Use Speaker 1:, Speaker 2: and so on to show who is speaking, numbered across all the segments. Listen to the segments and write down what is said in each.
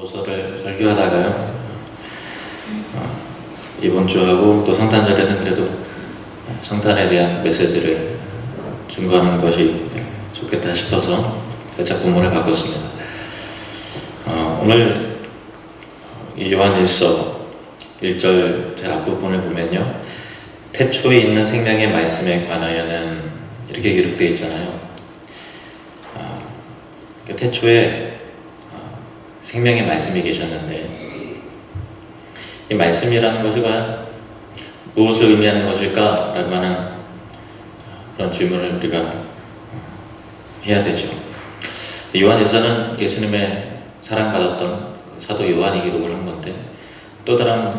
Speaker 1: 무호서를 설교하다가요, 이번 주하고 또 성탄절에는 그래도 성탄에 대한 메시지를 증거하는 것이 좋겠다 싶어서 살짝 본문을 바꿨습니다. 오늘 이 요한일서 1절 제일 앞부분을 보면요, 태초에 있는 생명의 말씀에 관하여는 이렇게 기록되어 있잖아요. 태초에 생명의 말씀이 계셨는데, 이 말씀이라는 것이 과연 무엇을 의미하는 것일까? 라고 하는 그런 질문을 우리가 해야 되죠. 요한일서는 예수님의 사랑받았던 사도 요한이 기록을 한 건데, 또 다른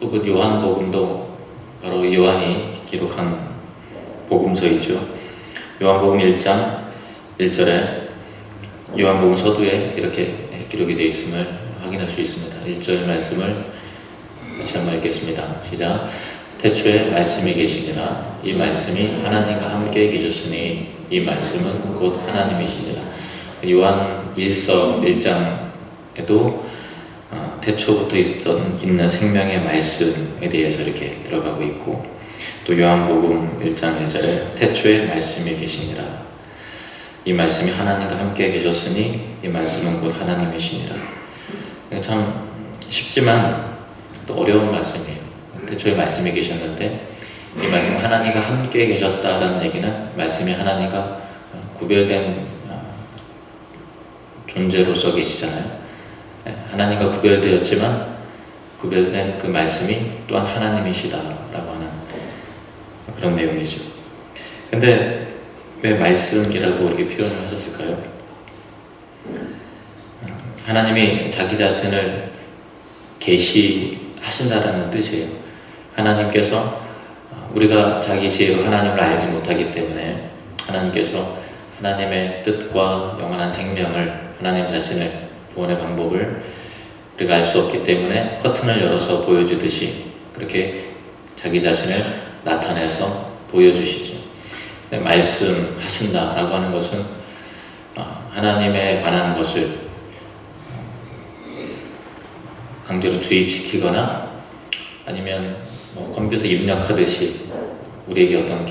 Speaker 1: 부분 요한복음도 바로 요한이 기록한 복음서이죠. 요한복음 1장 1절에 요한복음 서두에 이렇게 기록이 되어 있음을 확인할 수 있습니다. 1절 말씀을 같이 한번 읽겠습니다. 시작. 태초에 말씀이 계시니라. 이 말씀이 하나님과 함께 계셨으니 이 말씀은 곧 하나님이시니라. 요한 1서 1장에도 태초부터 있는 생명의 말씀에 대해서 이렇게 들어가고 있고, 또 요한복음 1장 1절에 태초에 말씀이 계시니라. 이 말씀이 하나님과 함께 계셨으니 이 말씀은 곧 하나님이시니라. 참 쉽지만 또 어려운 말씀이에요. 태초에 말씀이 계셨는데, 이 말씀이 하나님과 함께 계셨다라는 얘기는 말씀이 하나님과 구별된 존재로서 계시잖아요. 하나님과 구별되었지만 구별된 그 말씀이 또한 하나님이시다라고 하는 그런 내용이죠. 근데 왜 말씀이라고 이렇게 표현을 하셨을까요? 하나님이 자기 자신을 계시하신다라는 뜻이에요. 하나님께서 우리가 자기 지혜로 하나님을 알지 못하기 때문에 하나님께서 하나님의 뜻과 영원한 생명을, 하나님 자신을, 구원의 방법을 우리가 알 수 없기 때문에 커튼을 열어서 보여주듯이 그렇게 자기 자신을 나타내서 보여주시죠. 말씀하신다라고 하는 것은 하나님에 관한 것을 강제로 주입시키거나 아니면 컴퓨터 입력하듯이 우리에게 어떤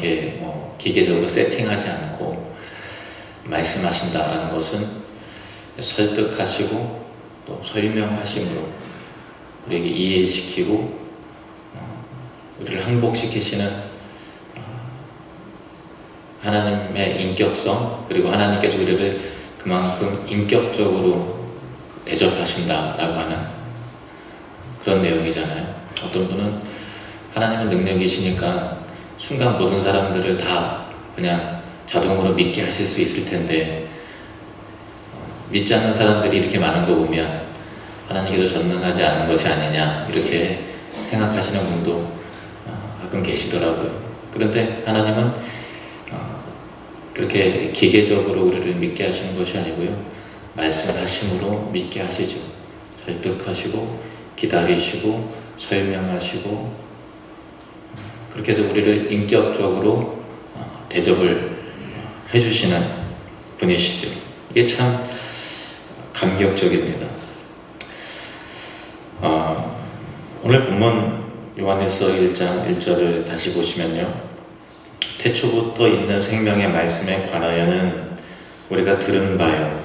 Speaker 1: 기계적으로 세팅하지 않고, 말씀하신다라는 것은 설득하시고 또 설명하심으로 우리에게 이해시키고 우리를 항복시키시는 하나님의 인격성, 그리고 하나님께서 우리를 그만큼 인격적으로 대접하신다라고 하는 그런 내용이잖아요. 어떤 분은 하나님은 능력이시니까 순간 모든 사람들을 다 그냥 자동으로 믿게 하실 수 있을 텐데, 믿지 않는 사람들이 이렇게 많은 거 보면 하나님께서 전능하지 않은 것이 아니냐 이렇게 생각하시는 분도 가끔 계시더라고요. 그런데 하나님은 그렇게 기계적으로 우리를 믿게 하시는 것이 아니고요, 말씀하심으로 믿게 하시죠. 설득하시고 기다리시고 설명하시고, 그렇게 해서 우리를 인격적으로 대접을 해주시는 분이시죠. 이게 참 감격적입니다. 오늘 본문 요한일서 1장 1절을 다시 보시면요, 태초부터 있는 생명의 말씀에 관하여는 우리가 들은 바요,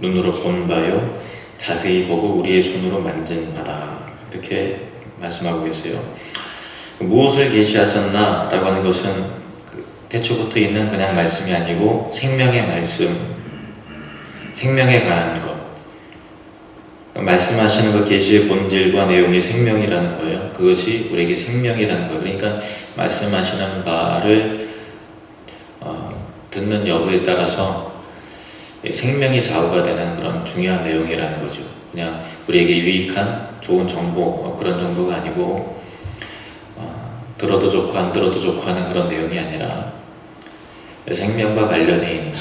Speaker 1: 눈으로 본 바요, 자세히 보고 우리의 손으로 만진 바다, 이렇게 말씀하고 계세요. 무엇을 계시하셨나? 라고 하는 것은 태초부터 있는 그냥 말씀이 아니고 생명의 말씀, 생명에 관한 것, 말씀하시는 것, 계시의 본질과 내용이 생명이라는 거예요. 그것이 우리에게 생명이라는 거예요. 그러니까 말씀하시는 바를 듣는 여부에 따라서 생명이 좌우가 되는 그런 중요한 내용이라는 거죠. 그냥 우리에게 유익한 좋은 정보, 그런 정보가 아니고 들어도 좋고 안 들어도 좋고 하는 그런 내용이 아니라 생명과 관련이 있는,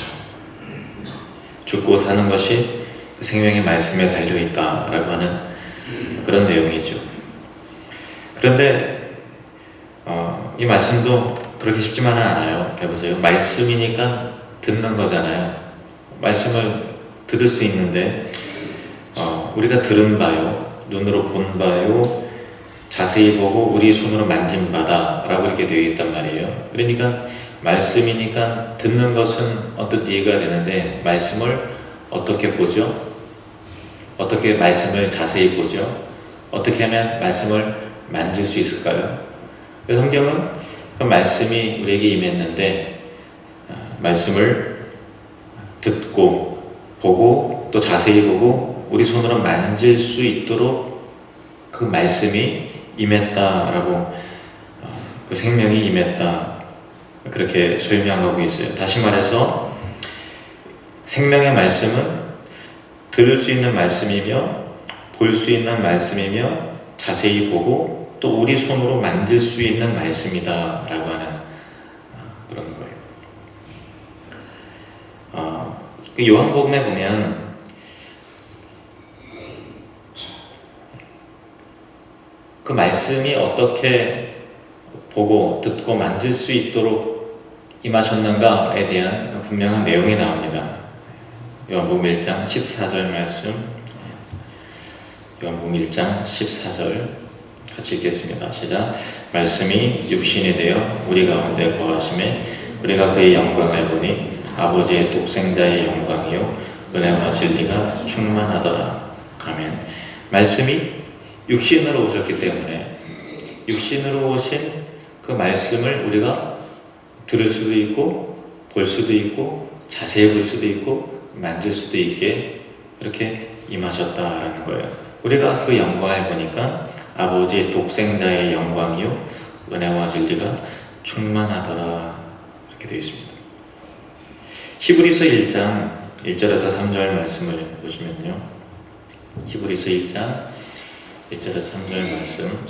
Speaker 1: 죽고 사는 것이 그 생명의 말씀에 달려있다라고 하는 그런 내용이죠. 그런데 이 말씀도 그렇게 쉽지만은 않아요. 해보세요. 말씀이니까 듣는 거잖아요. 말씀을 들을 수 있는데 우리가 들은 바요, 눈으로 본 바요, 자세히 보고 우리 손으로 만진 바다 라고 이렇게 되어 있단 말이에요. 그러니까 말씀이니까 듣는 것은 어떤 이해가 되는데 말씀을 어떻게 보죠? 어떻게 말씀을 자세히 보죠? 어떻게 하면 말씀을 만질 수 있을까요? 성경은 그 말씀이 우리에게 임했는데 말씀을 듣고 보고 또 자세히 보고 우리 손으로 만질 수 있도록 그 말씀이 임했다라고, 그 생명이 임했다, 그렇게 설명하고 있어요. 다시 말해서 생명의 말씀은 들을 수 있는 말씀이며 볼 수 있는 말씀이며 자세히 보고 또 우리 손으로 만질 수 있는 말씀이다 라고 하는 그런 거예요. 그 요한복음에 보면 그 말씀이 어떻게 보고 듣고 만질 수 있도록 임하셨는가에 대한 분명한 내용이 나옵니다. 요한복음 1장 14절 말씀, 요한복음 1장 14절 같이 읽겠습니다. 시작. 말씀이 육신이 되어 우리 가운데 거하심에 우리가 그의 영광을 보니 아버지의 독생자의 영광이요 은혜와 진리가 충만하더라. 아멘. 말씀이 육신으로 오셨기 때문에 육신으로 오신 그 말씀을 우리가 들을 수도 있고 볼 수도 있고 자세히 볼 수도 있고 만질 수도 있게 이렇게 임하셨다라는 거예요. 우리가 그 영광을 보니까 아버지의 독생자의 영광이요 은혜와 진리가 충만하더라 이렇게 되어 있습니다. 히브리서 1장 1절에서 3절 말씀을 보시면요, 히브리서 1장 1절에서 3절 말씀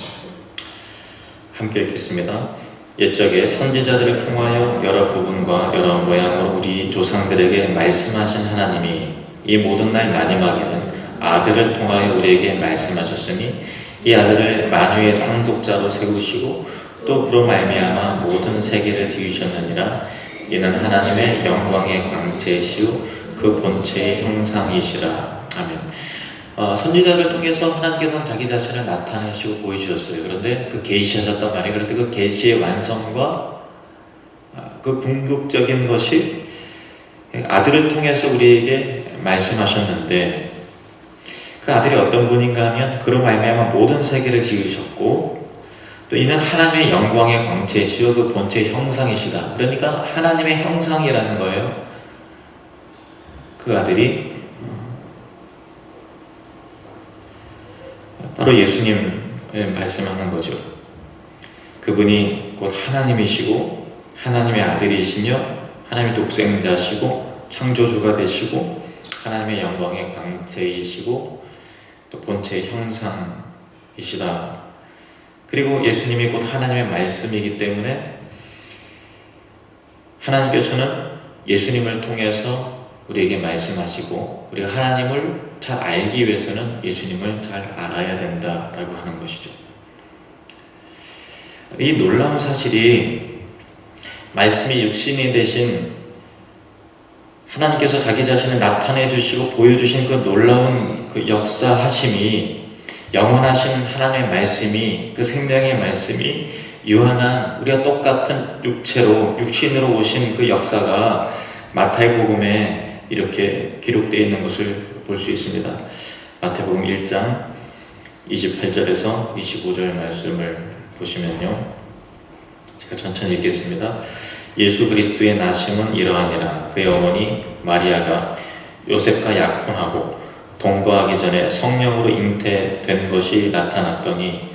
Speaker 1: 함께 읽겠습니다. 옛적에 선지자들을 통하여 여러 부분과 여러 모양으로 우리 조상들에게 말씀하신 하나님이 이 모든 날 마지막에는 아들을 통하여 우리에게 말씀하셨으니 이 아들을 만유의 상속자로 세우시고 또 그로 말미암아 모든 세계를 지으셨느니라. 이는 하나님의 영광의 광채시요 그 본체의 형상이시라. 아멘. 선지자를 통해서 하나님께서는 자기 자신을 나타내시고 보여주셨어요. 그런데 그 계시하셨단 말이에요. 그런데 그 계시의 완성과 그 궁극적인 것이 아들을 통해서 우리에게 말씀하셨는데, 그 아들이 어떤 분인가 하면 그로 말미암아 모든 세계를 지으셨고 또 이는 하나님의 영광의 광채시요 그 본체의 형상이시다. 그러니까 하나님의 형상이라는 거예요. 그 아들이 바로 예수님을 말씀하는 거죠. 그분이 곧 하나님이시고 하나님의 아들이시며 하나님의 독생자시고 창조주가 되시고 하나님의 영광의 광채이시고 또 본체의 형상이시다. 그리고 예수님이 곧 하나님의 말씀이기 때문에 하나님께서는 예수님을 통해서 우리에게 말씀하시고 우리가 하나님을 잘 알기 위해서는 예수님을 잘 알아야 된다라고 하는 것이죠. 이 놀라운 사실이 말씀이 육신이 되신 하나님께서 자기 자신을 나타내 주시고 보여주신 그 놀라운 그 역사하심이, 영원하신 하나님의 말씀이, 그 생명의 말씀이 유한한 우리가 똑같은 육신으로 오신 그 역사가 마태복음에 이렇게 기록되어 있는 것을 볼 수 있습니다. 마태복음 1장 28절에서 25절 말씀을 보시면요, 제가 천천히 읽겠습니다. 예수 그리스도의 나심은 이러하니라. 그의 어머니 마리아가 요셉과 약혼하고 동거하기 전에 성령으로 잉태된 것이 나타났더니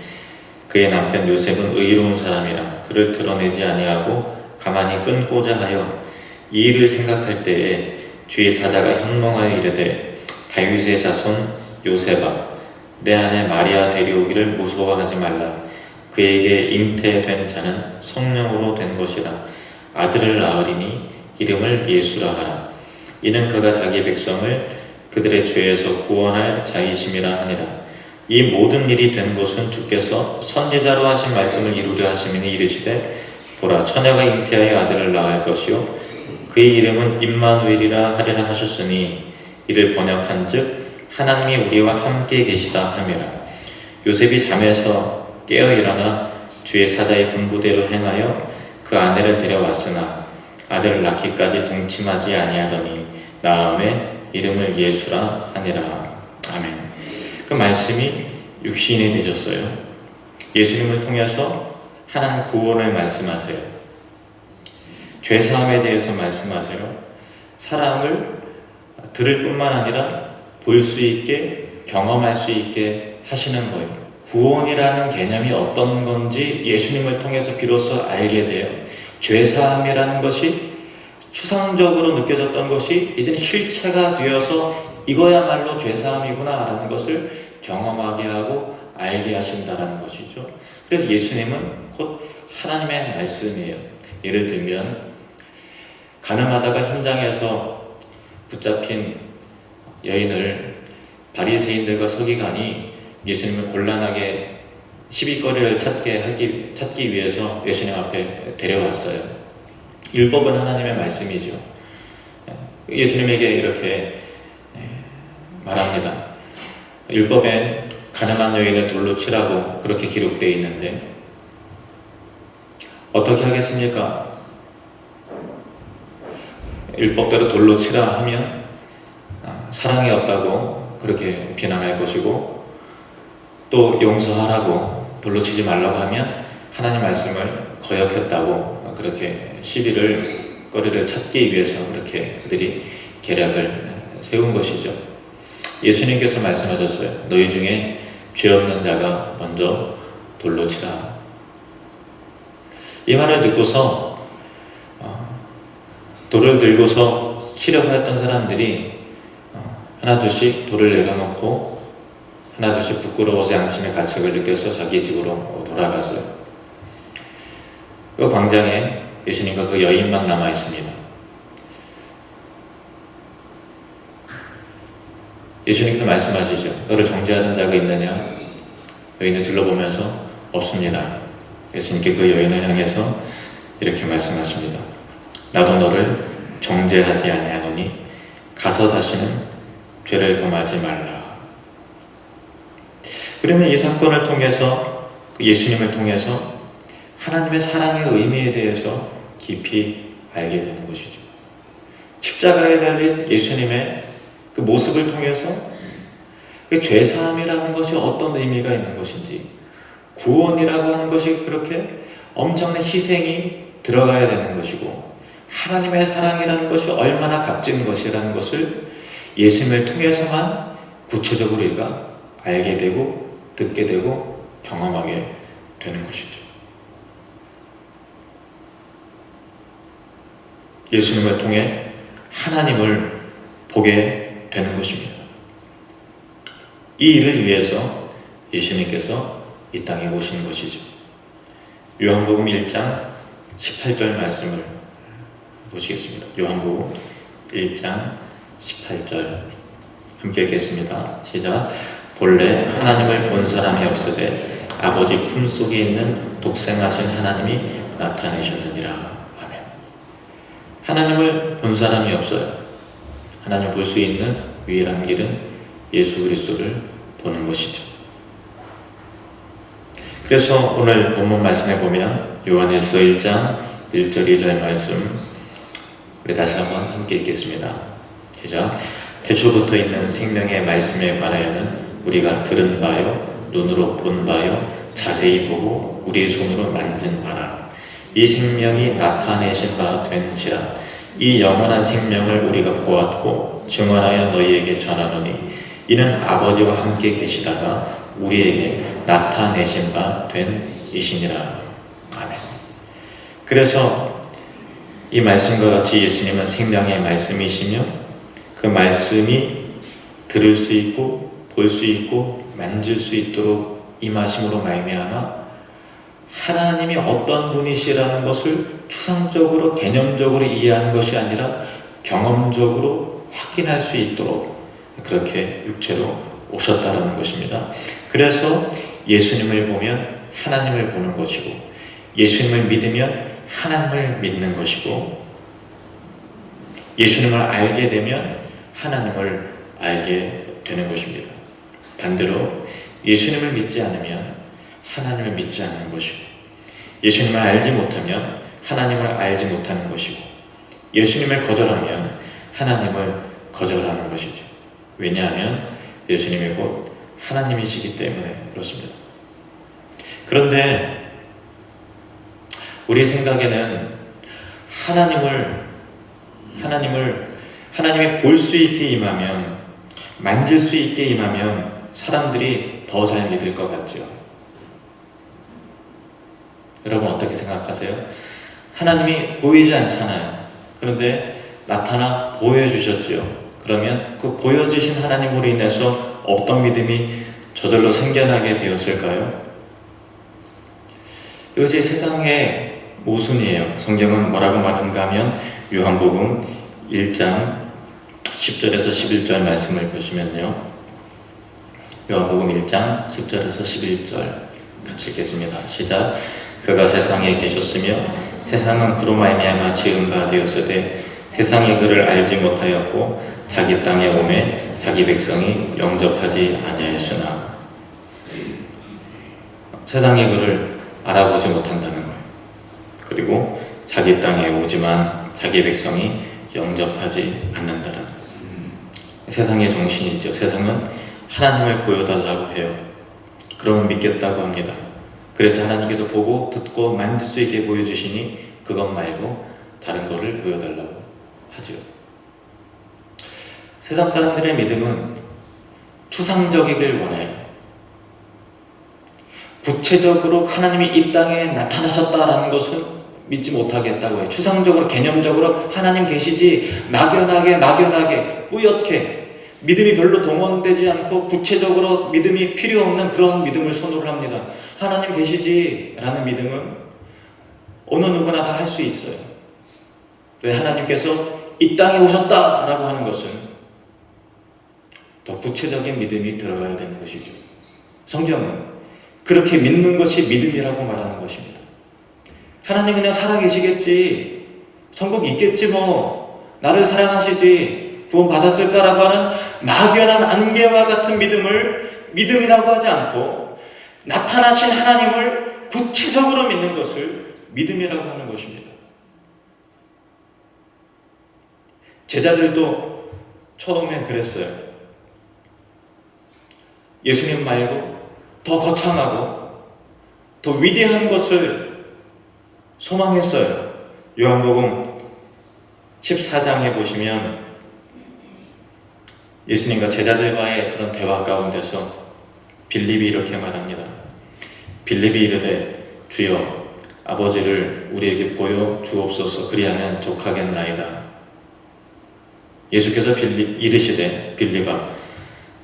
Speaker 1: 그의 남편 요셉은 의로운 사람이라 그를 드러내지 아니하고 가만히 끊고자 하여 이 일을 생각할 때에 주의 사자가 현몽하여 이르되 다윗의 자손 요셉아, 내 아내 마리아 데려오기를 무서워하지 말라. 그에게 잉태된 자는 성령으로 된 것이라. 아들을 낳으리니 이름을 예수라 하라. 이는 그가 자기 백성을 그들의 죄에서 구원할 자이심이라 하니라. 이 모든 일이 된 것은 주께서 선지자로 하신 말씀을 이루려 하심이니 이르시되 보라, 처녀가 잉태하여 아들을 낳을 것이요 그의 이름은 임마누엘이라 하리라 하셨으니 이를 번역한즉 하나님이 우리와 함께 계시다 함이라. 요셉이 잠에서 깨어 일어나 주의 사자의 분부대로 행하여 그 아내를 데려왔으나 아들을 낳기까지 동침하지 아니하더니 나음에 이름을 예수라 하니라. 아멘. 그 말씀이 육신이 되셨어요. 예수님을 통해서 하나님 구원을 말씀하세요. 죄사함에 대해서 말씀하세요. 사랑을 들을 뿐만 아니라 볼 수 있게, 경험할 수 있게 하시는 거예요. 구원이라는 개념이 어떤 건지 예수님을 통해서 비로소 알게 돼요. 죄사함이라는 것이 추상적으로 느껴졌던 것이 이제는 실체가 되어서 이거야말로 죄사함이구나 라는 것을 경험하게 하고 알게 하신다라는 것이죠. 그래서 예수님은 곧 하나님의 말씀이에요. 예를 들면 가늠하다가 현장에서 붙잡힌 여인을 바리새인들과 서기관이 예수님을 곤란하게 시비거리를 찾기 위해서 예수님 앞에 데려왔어요. 율법은 하나님의 말씀이죠. 예수님에게 이렇게 말합니다. 율법엔 가늠한 여인을 돌로 치라고 그렇게 기록되어 있는데 어떻게 하겠습니까? 율법대로 돌로 치라 하면 사랑이 없다고 그렇게 비난할 것이고, 또 용서하라고 돌로 치지 말라고 하면 하나님 말씀을 거역했다고 그렇게 거리를 찾기 위해서 그렇게 그들이 계략을 세운 것이죠. 예수님께서 말씀하셨어요. 너희 중에 죄 없는 자가 먼저 돌로 치라. 이 말을 듣고서 돌을 들고서 치려고 했던 사람들이 하나둘씩 돌을 내려놓고 하나둘씩 부끄러워서 양심의 가책을 느껴서 자기 집으로 돌아갔어요. 그 광장에 예수님과 그 여인만 남아 있습니다. 예수님께서 말씀하시죠. 너를 정죄하는 자가 있느냐? 여인을 둘러보면서 없습니다. 예수님께 그 여인을 향해서 이렇게 말씀하십니다. 나도 너를 정죄하지 아니하노니 가서 다시는 죄를 범하지 말라. 그러면 이 사건을 통해서, 예수님을 통해서 하나님의 사랑의 의미에 대해서 깊이 알게 되는 것이죠. 십자가에 달린 예수님의 그 모습을 통해서 그 죄사함이라는 것이 어떤 의미가 있는 것인지, 구원이라고 하는 것이 그렇게 엄청난 희생이 들어가야 되는 것이고, 하나님의 사랑이라는 것이 얼마나 값진 것이라는 것을 예수님을 통해서만 구체적으로 우리가 알게 되고 듣게 되고 경험하게 되는 것이죠. 예수님을 통해 하나님을 보게 되는 것입니다. 이 일을 위해서 예수님께서 이 땅에 오신 것이죠. 요한복음 1장 18절 말씀을 보시겠습니다. 요한복음 1장 18절 함께 읽겠습니다. 시작. 본래 하나님을 본 사람이 없으되 아버지 품속에 있는 독생하신 하나님이 나타내셨느니라. 아멘. 하나님을 본 사람이 없어요. 하나님을 볼 수 있는 유일한 길은 예수 그리스도를 보는 것이죠. 그래서 오늘 본문 말씀에 보면 요한일서 1장 1절 2절 말씀 우리 다시 한번 함께 읽겠습니다. 시작. 태초부터 있는 생명의 말씀에 관하여는 우리가 들은 바요 눈으로 본 바요 자세히 보고 우리의 손으로 만진 바라. 이 생명이 나타내신 바 된지라. 이 영원한 생명을 우리가 보았고 증언하여 너희에게 전하노니 이는 아버지와 함께 계시다가 우리에게 나타내신 바 된 이시니라. 아멘. 그래서 이 말씀과 같이 예수님은 생명의 말씀이시며 그 말씀이 들을 수 있고 볼 수 있고 만질 수 있도록 임하심으로 말미암아 하나님이 어떤 분이시라는 것을 추상적으로 개념적으로 이해하는 것이 아니라 경험적으로 확인할 수 있도록 그렇게 육체로 오셨다라는 것입니다. 그래서 예수님을 보면 하나님을 보는 것이고 예수님을 믿으면 하나님을 믿는 것이고 예수님을 알게 되면 하나님을 알게 되는 것입니다. 반대로 예수님을 믿지 않으면 하나님을 믿지 않는 것이고, 예수님을 알지 못하면 하나님을 알지 못하는 것이고, 예수님을 거절하면 하나님을 거절하는 것이죠. 왜냐하면 예수님이 곧 하나님이시기 때문에 그렇습니다. 그런데 우리 생각에는 하나님이 볼 수 있게 임하면, 만질 수 있게 임하면 사람들이 더 잘 믿을 것 같죠. 여러분 어떻게 생각하세요? 하나님이 보이지 않잖아요. 그런데 나타나 보여주셨지요. 그러면 그 보여주신 하나님으로 인해서 어떤 믿음이 저절로 생겨나게 되었을까요? 이것이 세상의 모순이에요. 성경은 뭐라고 말하는가 하면 요한복음 1장 10절에서 11절 말씀을 보시면요, 요한복음 1장 10절에서 11절 같이 읽겠습니다. 시작. 그가 세상에 계셨으며 세상은 그로 말미암아 지은 바 되었으되 세상이 그를 알지 못하였고 자기 땅에 오매 자기 백성이 영접하지 아니하였으나. 세상이 그를 알아보지 못한다는 거예요. 그리고 자기 땅에 오지만 자기 백성이 영접하지 않는다는, 세상의 정신이 있죠. 세상은 하나님을 보여달라고 해요. 그러면 믿겠다고 합니다. 그래서 하나님께서 보고 듣고 만질 수 있게 보여주시니 그것 말고 다른 것을 보여달라고 하죠. 세상 사람들의 믿음은 추상적이길 원해요. 구체적으로 하나님이 이 땅에 나타나셨다라는 것은 믿지 못하겠다고 해요. 추상적으로, 개념적으로 하나님 계시지, 막연하게 뿌옇게 믿음이 별로 동원되지 않고 구체적으로 믿음이 필요 없는 그런 믿음을 선호를 합니다. 하나님 계시지 라는 믿음은 어느 누구나 다 할 수 있어요. 왜? 하나님께서 이 땅에 오셨다라고 하는 것은 더 구체적인 믿음이 들어가야 되는 것이죠. 성경은 그렇게 믿는 것이 믿음이라고 말하는 것입니다. 하나님 그냥 살아계시겠지, 천국 있겠지, 뭐 나를 사랑하시지, 구원 받았을까라고 하는 막연한 안개와 같은 믿음을 믿음이라고 하지 않고 나타나신 하나님을 구체적으로 믿는 것을 믿음이라고 하는 것입니다. 제자들도 처음엔 그랬어요. 예수님 말고 더 거창하고 더 위대한 것을 소망했어요. 요한복음 14장에 보시면 예수님과 제자들과의 그런 대화 가운데서 빌립이 이렇게 말합니다. 빌립이 이르되 주여 아버지를 우리에게 보여 주옵소서, 그리하면 족하겠나이다. 예수께서 이르시되 빌립아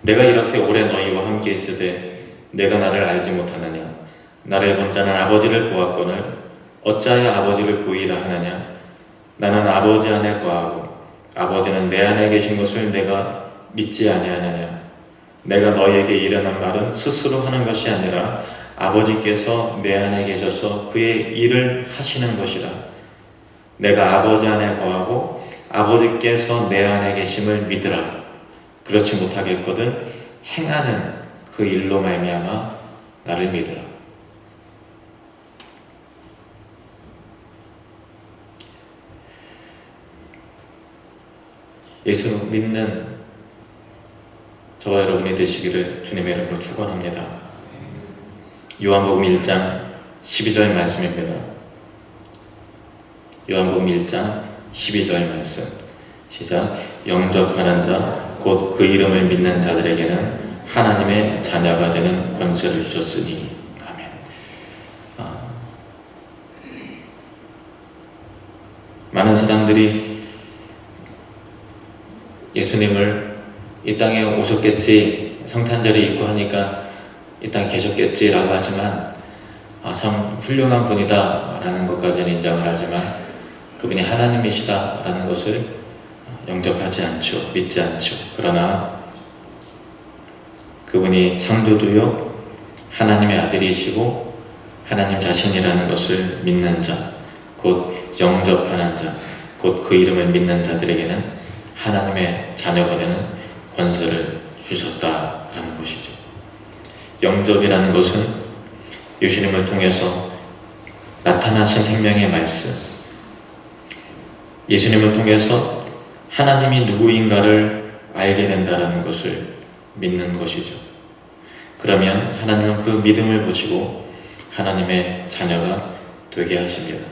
Speaker 1: 내가 이렇게 오래 너희와 함께 있으되 내가 나를 알지 못하느냐? 나를 본 자는 아버지를 보았거늘 어찌하여 아버지를 보이라 하느냐? 나는 아버지 안에 거하고 아버지는 내 안에 계신 것을 내가 믿지 아니하느냐? 내가 너희에게 이르는 말은 스스로 하는 것이 아니라 아버지께서 내 안에 계셔서 그의 일을 하시는 것이라. 내가 아버지 안에 거하고 아버지께서 내 안에 계심을 믿으라. 그렇지 못하겠거든 행하는 그 일로 말미암아 나를 믿으라. 예수 믿는 저와 여러분이 되시기를 주님의 이름으로 축원합니다. 요한복음 1장 12절 말씀입니다. 요한복음 1장 12절 말씀 시작. 영접하는 자 곧 그 이름을 믿는 자들에게는 하나님의 자녀가 되는 권세를 주셨으니. 아멘. 많은 사람들이 예수님을 이 땅에 오셨겠지, 성탄절이 있고 하니까 이 땅에 계셨겠지라고 하지만 참 훌륭한 분이다 라는 것까지는 인정을 하지만 그분이 하나님이시다 라는 것을 영접하지 않죠. 믿지 않죠. 그러나 그분이 창조주요 하나님의 아들이시고 하나님 자신이라는 것을 믿는 자, 곧 영접하는 자, 곧 그 이름을 믿는 자들에게는 하나님의 자녀가 되는 권세를 주셨다라는 것이죠. 영접이라는 것은 예수님을 통해서 나타나신 생명의 말씀, 예수님을 통해서 하나님이 누구인가를 알게 된다는 것을 믿는 것이죠. 그러면 하나님은 그 믿음을 보시고 하나님의 자녀가 되게 하십니다.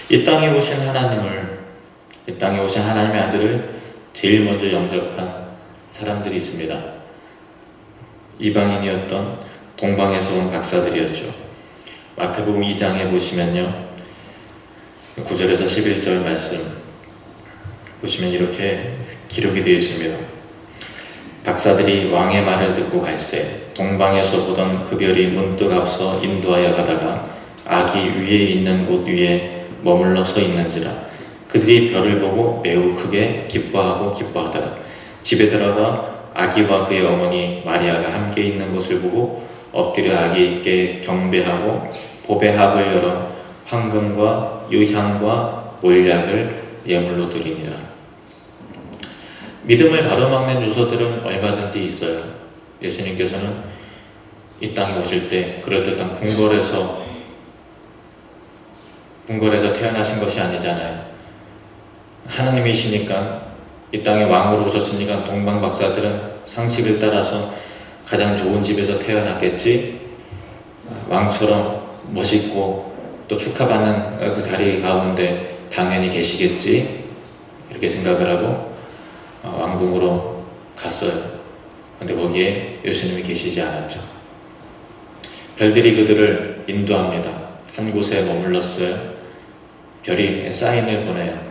Speaker 1: 이 땅에 오신 하나님을, 이 땅에 오신 하나님의 아들을 제일 먼저 영접한 사람들이 있습니다. 이방인이었던 동방에서 온 박사들이었죠. 마태복음 2장에 보시면요, 9절에서 11절 말씀 보시면 이렇게 기록이 되어 있습니다. 박사들이 왕의 말을 듣고 갈새 동방에서 보던 그 별이 문득 앞서 인도하여 가다가 아기 위에 있는 곳 위에 머물러 서 있는지라. 그들이 별을 보고 매우 크게 기뻐하다가 집에 들어가 아기와 그의 어머니 마리아가 함께 있는 것을 보고 엎드려 아기께 경배하고 보배 합을 열어 황금과 유향과 몰약을 예물로 드리니라. 믿음을 가로막는 요소들은 얼마든지 있어요. 예수님께서는 이 땅에 오실 때 그럴듯한 궁궐에서 태어나신 것이 아니잖아요. 하나님이시니까 이 땅에 왕으로 오셨으니까 동방 박사들은 상식을 따라서 가장 좋은 집에서 태어났겠지, 왕처럼 멋있고 또 축하받는 그 자리 가운데 당연히 계시겠지, 이렇게 생각을 하고 왕궁으로 갔어요. 근데 거기에 예수님이 계시지 않았죠. 별들이 그들을 인도합니다. 한 곳에 머물렀어요. 별이 사인을 보내요.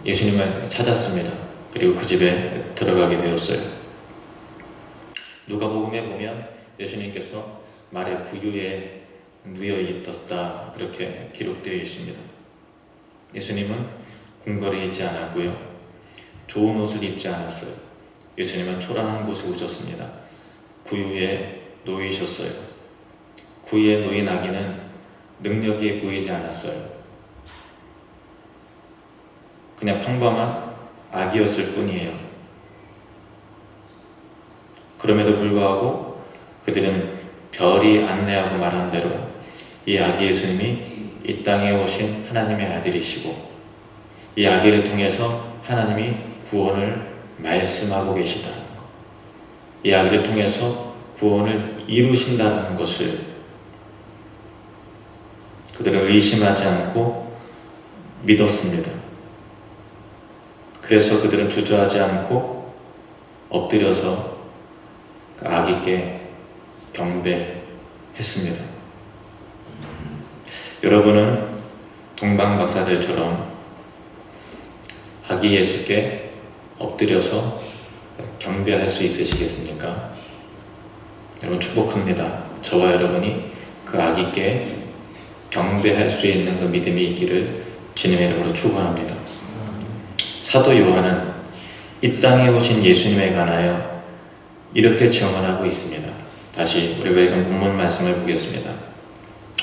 Speaker 1: 예수님을 찾았습니다. 그리고 그 집에 들어가게 되었어요. 누가복음에 보면 예수님께서 말의 구유에 누여 있었다, 그렇게 기록되어 있습니다. 예수님은 궁궐에 있지 않았고요, 좋은 옷을 입지 않았어요. 예수님은 초라한 곳에 오셨습니다. 구유에 놓이셨어요. 구유에 놓인 아기는 능력이 보이지 않았어요. 그냥 평범한 아기였을 뿐이에요. 그럼에도 불구하고 그들은 별이 안내하고 말한 대로 이 아기 예수님이 이 땅에 오신 하나님의 아들이시고 이 아기를 통해서 하나님이 구원을 말씀하고 계시다는 것, 이 아기를 통해서 구원을 이루신다는 것을 그들은 의심하지 않고 믿었습니다. 그래서 그들은 주저하지 않고 엎드려서 그 아기께 경배했습니다. 여러분은 동방 박사들처럼 아기 예수께 엎드려서 경배할 수 있으시겠습니까? 여러분 축복합니다. 저와 여러분이 그 아기께 경배할 수 있는 그 믿음이 있기를 주님의 이름으로 축원합니다. 사도 요한은 이 땅에 오신 예수님에 관하여 이렇게 증언하고 있습니다. 다시 우리가 읽은 본문 말씀을 보겠습니다.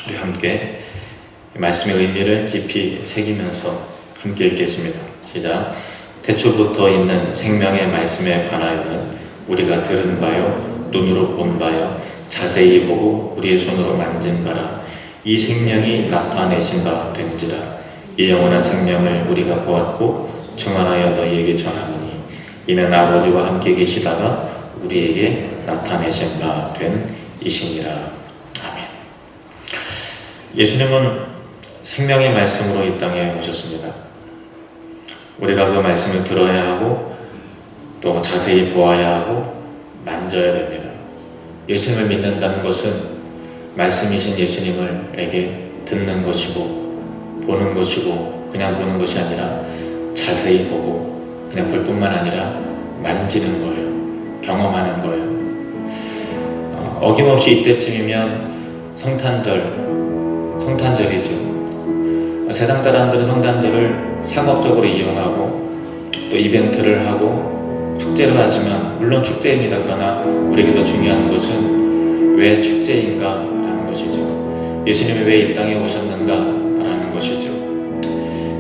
Speaker 1: 우리 함께 말씀의 의미를 깊이 새기면서 함께 읽겠습니다. 시작. 태초부터 있는 생명의 말씀에 관하여는 우리가 들은 바요 눈으로 본 바요 자세히 보고 우리의 손으로 만진 바라. 이 생명이 나타내신 바 된지라. 이 영원한 생명을 우리가 보았고 증언하여 너희에게 전하노니 이는 아버지와 함께 계시다가 우리에게 나타내신 바 된 이시니라. 아멘. 예수님은 생명의 말씀으로 이 땅에 오셨습니다. 우리가 그 말씀을 들어야 하고 또 자세히 보아야 하고 만져야 됩니다. 예수님을 믿는다는 것은 말씀이신 예수님을에게 듣는 것이고 보는 것이고 그냥 보는 것이 아니라 자세히 보고 그냥 볼 뿐만 아니라 만지는 거예요. 경험하는 거예요. 어김없이 이때쯤이면 성탄절이죠. 세상 사람들은 성탄절을 상업적으로 이용하고 또 이벤트를 하고 축제를 하지만 물론 축제입니다. 그러나 우리에게 더 중요한 것은 왜 축제인가 라는 것이죠. 예수님이 왜 이 땅에 오셨는가 라는 것이죠.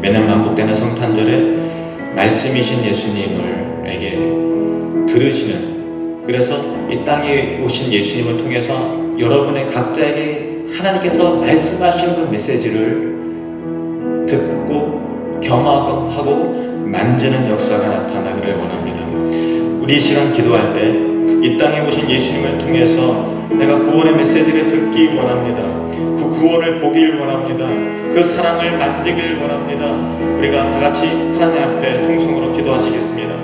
Speaker 1: 매년 반복되는 성탄절에 말씀이신 예수님에게 들으시는, 그래서 이 땅에 오신 예수님을 통해서 여러분의 각자에게 하나님께서 말씀하신 그 메시지를 듣고 경험하고 만지는 역사가 나타나기를 원합니다. 우리 이 시간 기도할 때 이 땅에 오신 예수님을 통해서 내가 구원의 메시지를 듣기 원합니다. 그 구원을 보길 원합니다. 그 사랑을 만지길 원합니다. 우리가 다 같이 하나님 앞에 통성으로 기도하시겠습니다.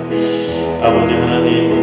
Speaker 1: 아버지 하나님,